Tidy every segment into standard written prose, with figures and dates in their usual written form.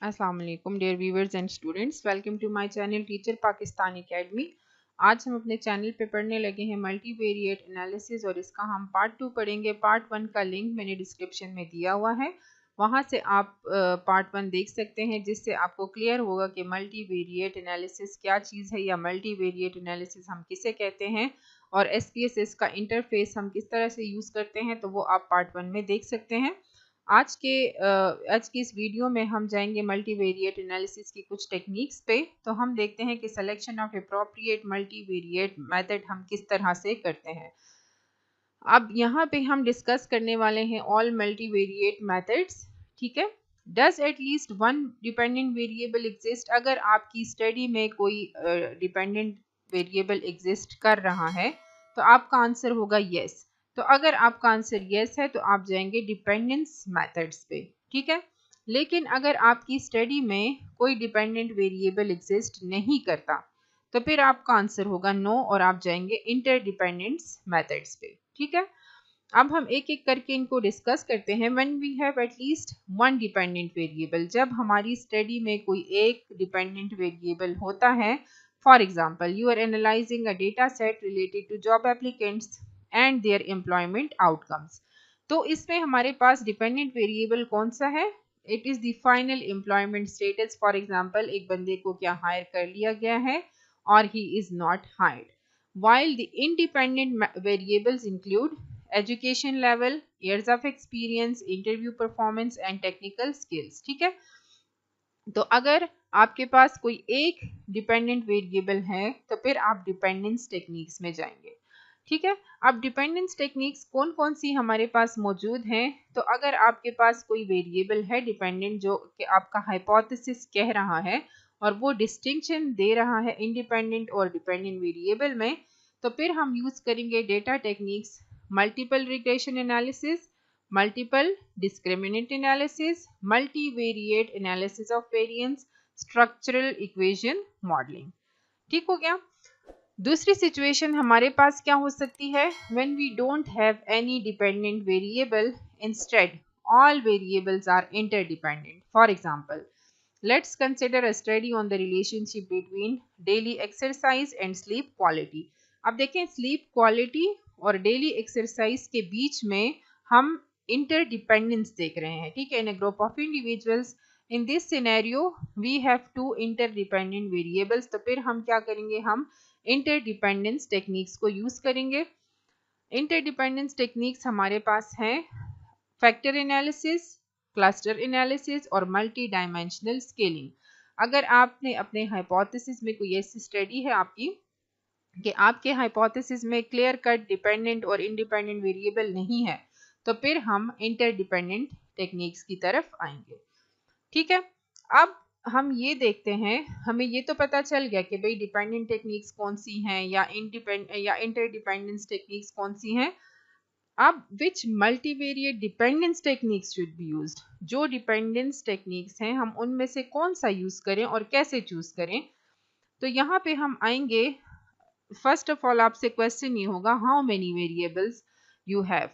अस्सलाम वालेकुम dear viewers and students, welcome to my channel teacher Pakistan academy. आज हम अपने चैनल पे पढ़ने लगे हैं मल्टीवेरिएट एनालिसिस और इसका हम पार्ट 2 पढ़ेंगे। पार्ट 1 का लिंक मैंने डिस्क्रिप्शन में दिया हुआ है, वहाँ से आप पार्ट 1 देख सकते हैं, जिससे आपको क्लियर होगा कि मल्टीवेरिएट एनालिसिस क्या चीज़ है या मल्टीवेरिएट एनालिसिस हम किसे कहते हैं और SPSS का इंटरफेस हम किस तरह से यूज़ करते हैं, तो वो आप पार्ट 1 में देख सकते हैं। आज की इस वीडियो में हम जाएंगे मल्टीवेरिएट एनालिसिस की कुछ टेक्निक्स पे। तो हम देखते हैं कि selection of appropriate multivariate method हम किस तरह से करते हैं। अब यहाँ पे हम डिस्कस करने वाले हैं ऑल मल्टीवेरिएट मेथड्स, ठीक है। Does at least one dependent variable exist? अगर आपकी स्टडी में कोई डिपेंडेंट वेरिएबल एग्जिस्ट कर रहा है तो आपका आंसर होगा यस। तो अगर आपका आंसर यस है तो आप जाएंगे डिपेंडेंस मेथड्स पे, ठीक है। लेकिन अगर आपकी स्टडी में कोई डिपेंडेंट वेरिएबल एग्जिस्ट नहीं करता तो फिर आपका आंसर होगा नो और आप जाएंगे इंटरडिपेंडेंस मेथड्स पे, ठीक है। अब हम एक एक करके इनको डिस्कस करते हैं। When we have at least one dependent variable, जब हमारी स्टडी में कोई एक डिपेंडेंट वेरिएबल होता है। For example, you are analysing a data set related to job applicants and their employment outcomes. तो इसमें हमारे पास डिपेंडेंट वेरिएबल कौन सा है? It is the final employment status. For example, एक बंदे को क्या हायर कर लिया गया है और he is not hired. while the independent variables include education level, years of experience, interview performance and technical skills, ठीक है। तो अगर आपके पास कोई एक डिपेंडेंट वेरिएबल है तो फिर आप डिपेंडेंस टेक्निक्स में जाएंगे, ठीक है। अब डिपेंडेंस टेक्निक्स कौन कौन सी हमारे पास मौजूद हैं? तो अगर आपके पास कोई वेरिएबल है डिपेंडेंट जो कि आपका हाइपोथेसिस कह रहा है और वो डिस्टिंक्शन दे रहा है इंडिपेंडेंट और डिपेंडेंट वेरिएबल में, तो फिर हम यूज करेंगे data techniques, multiple regression analysis, multiple discriminant analysis, multivariate analysis of variance, structural equation modelling, ठीक हो गया। दूसरी सिचुएशन हमारे पास क्या हो सकती है? When we don't have any dependent variable, instead all variables are interdependent. For example, let's consider a study on the relationship between daily exercise and sleep quality. अब देखें, स्लीप क्वालिटी और डेली एक्सरसाइज के बीच में हम interdependence देख रहे हैं, ठीक है। In a group of individuals, in this scenario we have two interdependent variables. तो फिर हम क्या करेंगे? हम इंटरडिपेंडेंस टेक्निक्स को यूज करेंगे। इंटरडिपेंडेंस टेक्निक्स हमारे पास हैं फैक्टर एनालिसिस, क्लस्टर एनालिसिस और मल्टी डायमेंशनल स्केलिंग। अगर आपने अपने हाइपोथेसिस में कोई ऐसी स्टडी है आपकी कि आपके हाइपोथेसिस में क्लियर कट डिपेंडेंट और इंडिपेंडेंट वेरिएबल नहीं है, तो फिर हम इंटरडिपेंडेंट टेक्निक्स की तरफ आएंगे, ठीक है। अब हम ये देखते हैं, हमें ये तो पता चल गया कि भाई डिपेंडेंट टेक्निक्स कौन सी हैं या इंटरडिपेंडेंस टेक्निक्स कौन सी हैं। अब which multivariate dependence techniques should be used? जो डिपेंडेंस टेक्निक्स हैं हम उनमें से कौन सा यूज करें और कैसे चूज करें? तो यहाँ पे हम आएंगे। फर्स्ट ऑफ ऑल आपसे क्वेश्चन ये होगा, how many variables you have?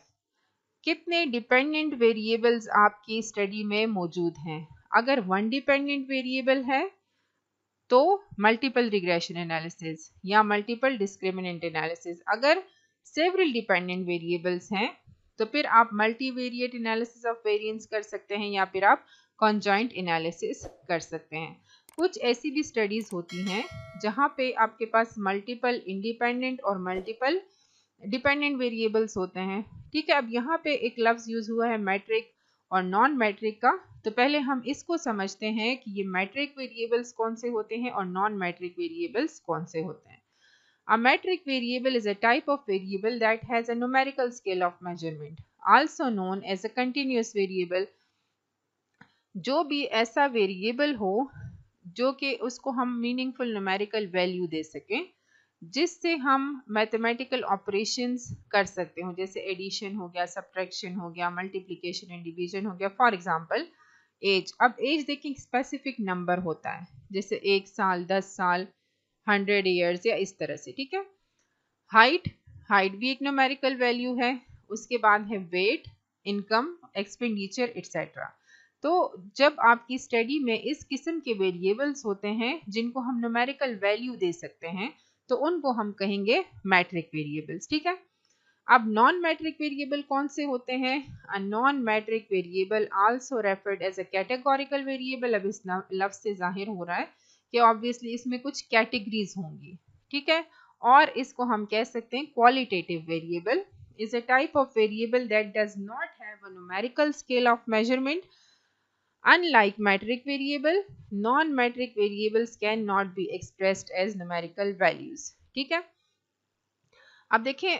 कितने डिपेंडेंट वेरिएबल्स आपकी स्टडी में मौजूद हैं? अगर वन डिपेंडेंट वेरिएबल है तो मल्टीपल रिग्रेशन एनालिसिस या मल्टीपल डिस्क्रिमिनेंट एनालिसिस। अगर सेवरल डिपेंडेंट वेरिएबल्स हैं तो फिर आप मल्टीवेरिएट एनालिसिस ऑफ वेरिएंस कर सकते हैं या फिर आप कॉन्जॉइंट एनालिसिस कर सकते हैं। कुछ ऐसी भी स्टडीज होती हैं जहां पे आपके पास मल्टीपल इंडिपेंडेंट और मल्टीपल डिपेंडेंट वेरिएबल्स होते हैं, ठीक है। अब यहाँ पे एक लफ्ज यूज हुआ है मैट्रिक और नॉन मैट्रिक का। तो पहले हम इसको समझते हैं कि ये मैट्रिक वेरिएबल्स कौन से होते हैं और नॉन मैट्रिक वेरिएबल्स कौन से होते हैं। A metric variable is a type of variable that has a numerical scale of measurement, also known as a continuous variable. जो भी ऐसा वेरिएबल हो जो कि उसको हम मीनिंगफुल न्यूमेरिकल वैल्यू दे सकें, जिससे हम मैथमेटिकल ऑपरेशंस कर सकते हो, जैसे एडिशन हो गया, सब्ट्रैक्शन हो गया, मल्टीप्लिकेशन एंड डिवीजन हो गया। For example age. अब एज देखिए स्पेसिफिक नंबर होता है, जैसे 1 साल, 10 साल, 100 ईयर्स या इस तरह से, ठीक है। हाइट, हाइट भी एक न्यूमेरिकल वैल्यू है। उसके बाद है वेट, इनकम, एक्सपेंडिचर एटसेट्रा। तो जब आपकी स्टडी में इस किस्म के वेरिएबल्स होते हैं जिनको हम न्यूमेरिकल वैल्यू दे सकते हैं, तो उनको हम कहेंगे मैट्रिक वेरिएबल्स। ठीक है, अब नॉन मैट्रिक वेरिएबल कौन से होते हैं? A non metric variable also referred as a categorical variable. अब इस लफ्ज से जाहिर हो रहा है कि ऑब्वियसली इसमें कुछ कैटेगरीज होंगी। ठीक है, और इसको हम कह सकते हैं qualitative variable is a type of variable that does not have a numerical scale of measurement. Unlike metric variable, non-metric variables cannot be expressed as numerical values. ठीक है, अब देखें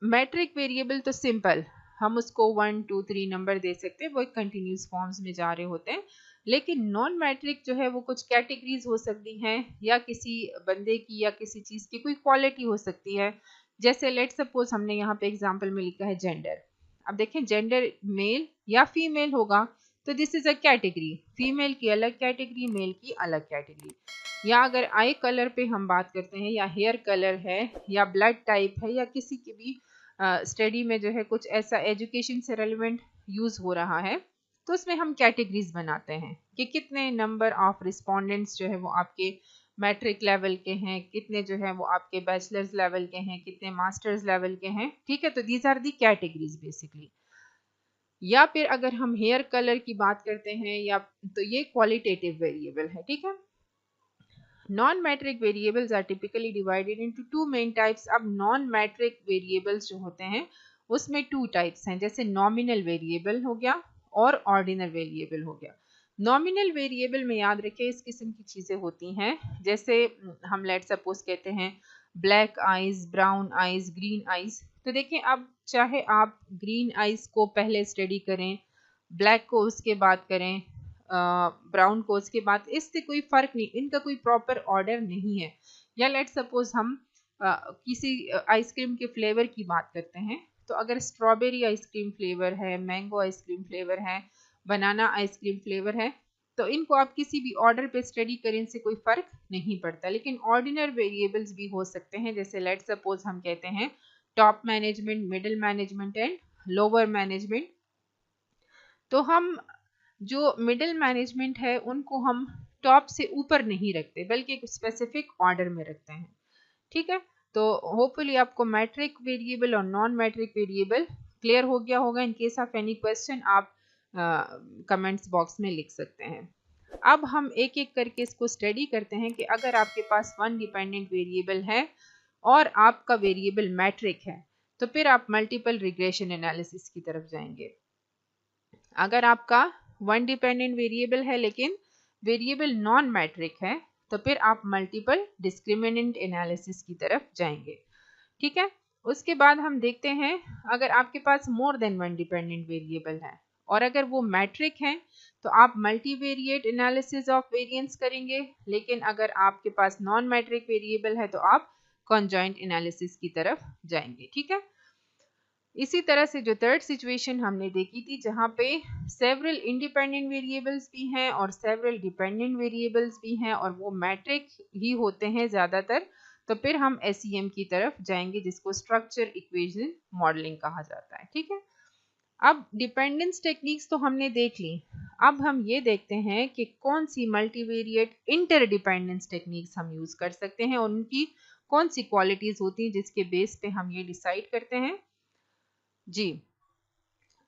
मैट्रिक वेरिएबल तो सिंपल, हम उसको 1 2 3 नंबर दे सकते हैं, वो एक कंटिन्यूस फॉर्म्स में जा रहे होते हैं। लेकिन नॉन मैट्रिक जो है वो कुछ कैटेगरीज हो सकती हैं, या किसी बंदे की या किसी चीज़ की कोई क्वालिटी हो सकती है। जैसे लेट सपोज हमने यहाँ पे एग्जांपल में लिखा है जेंडर। अब देखें जेंडर मेल या फीमेल होगा, तो this is a category, female की अलग कैटेगरी, मेल की अलग कैटेगरी। या अगर आई कलर पे हम बात करते हैं, या हेयर कलर है, या ब्लड टाइप है, या किसी की भी स्टडी में जो है कुछ ऐसा एजुकेशन से रेलिवेंट यूज हो रहा है, तो उसमें हम कैटेगरीज बनाते हैं कि कितने नंबर ऑफ रिस्पोंडेंट्स जो है वो आपके मैट्रिक लेवल के हैं, कितने जो है वो आपके बैचलर्स लेवल के हैं, कितने मास्टर्स लेवल के हैं। ठीक है, तो these are the categories basically. या फिर अगर हम हेयर कलर की बात करते हैं, या तो ये क्वालिटेटिव वेरिएबल है। ठीक है, non-metric variables are typically divided into two main types. अब non-metric variables जो होते हैं उसमें two types हैं, जैसे nominal variable हो गया और ordinal variable हो गया। nominal variable में याद रखें इस किस्म की चीज़ें होती हैं, जैसे हम लेट सपोज कहते हैं black eyes, brown eyes, green eyes. तो देखें, अब चाहे आप ग्रीन आइज को पहले स्टडी करें, ब्लैक को उसके बाद करें, ब्राउन कोर्स के बाद, इससे कोई फर्क नहीं, इनका कोई प्रॉपर ऑर्डर नहीं है। या लेट सपोज हम किसी आइसक्रीम के फ्लेवर की बात करते हैं, तो अगर स्ट्रॉबेरी आइसक्रीम फ्लेवर है, मैंगो आइसक्रीम फ्लेवर है, बनाना आइसक्रीम फ्लेवर है, तो इनको आप किसी भी ऑर्डर पे स्टडी करें, इनसे कोई फर्क नहीं पड़ता। लेकिन ऑर्डिनल वेरिएबल्स भी हो सकते हैं, जैसे लेट सपोज हम कहते हैं top management, middle management and lower management. तो हम जो मिडिल मैनेजमेंट है उनको हम टॉप से ऊपर नहीं रखते, बल्कि एक स्पेसिफिक ऑर्डर में रखते हैं। ठीक है, तो होपफुली आपको मैट्रिक वेरिएबल और नॉन मैट्रिक वेरिएबल क्लियर हो गया होगा। In case of any question आप कमेंट्स बॉक्स में लिख सकते हैं। अब हम एक एक करके इसको स्टडी करते हैं कि अगर आपके पास वन डिपेंडेंट वेरिएबल है और आपका वेरिएबल मैट्रिक है, तो फिर आप मल्टीपल रिग्रेशन एनालिसिस की तरफ जाएंगे। अगर आपका वन डिपेंडेंट वेरिएबल है लेकिन वेरिएबल नॉन मैट्रिक है, तो फिर आप मल्टीपल डिस्क्रिमिनेंट एनालिसिस की तरफ जाएंगे। ठीक है, उसके बाद हम देखते हैं अगर आपके पास more than one dependent variable है और अगर वो मैट्रिक है, तो आप मल्टीवेरिएट एनालिसिस ऑफ वेरिएंस करेंगे। लेकिन अगर आपके पास नॉन मैट्रिक वेरिएबल है, तो आप कॉन्जॉइंट एनालिसिस की तरफ जाएंगे। ठीक है, इसी तरह से जो थर्ड सिचुएशन हमने देखी थी, जहाँ पे सेवरल इंडिपेंडेंट वेरिएबल्स भी हैं और सेवरल डिपेंडेंट वेरिएबल्स भी हैं और वो मैट्रिक ही होते हैं ज़्यादातर, तो फिर हम SEM की तरफ जाएंगे, जिसको स्ट्रक्चर इक्वेशन मॉडलिंग कहा जाता है। ठीक है, अब डिपेंडेंस टेक्निक्स तो हमने देख ली। अब हम ये देखते हैं कि कौन सी मल्टीवेरिएट इंटरडिपेंडेंस टेक्निक्स हम यूज़ कर सकते हैं और उनकी कौन सी क्वालिटीज़ होती हैं जिसके बेस पे हम ये डिसाइड करते हैं। जी,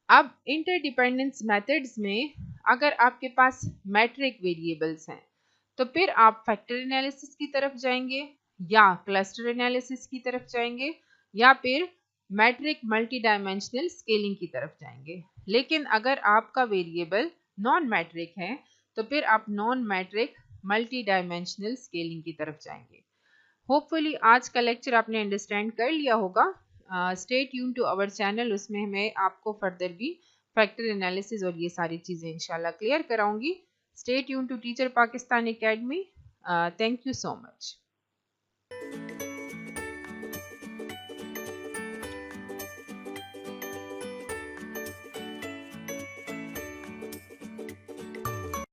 अब इंटरडिपेंडेंस मेथड्स में अगर आपके पास मैट्रिक वेरिएबल्स हैं, तो फिर आप फैक्टर एनालिसिस की तरफ जाएंगे, या क्लस्टर एनालिसिस की तरफ जाएंगे, या फिर मैट्रिक मल्टी डायमेंशनल स्केलिंग की तरफ जाएंगे। लेकिन अगर आपका वेरिएबल नॉन मैट्रिक है, तो फिर आप non metric multi dimensional scaling की तरफ जाएंगे। होपफुली आज का लेक्चर आपने अंडरस्टैंड कर लिया होगा। Stay tune to our channel, उसमें मैं आपको फर्दर भी फैक्टर एनालिसिस और ये सारी चीज़ें इंशाल्लाह क्लियर कराऊंगी। Stay tune to teacher Pakistan academy. Thank you so much.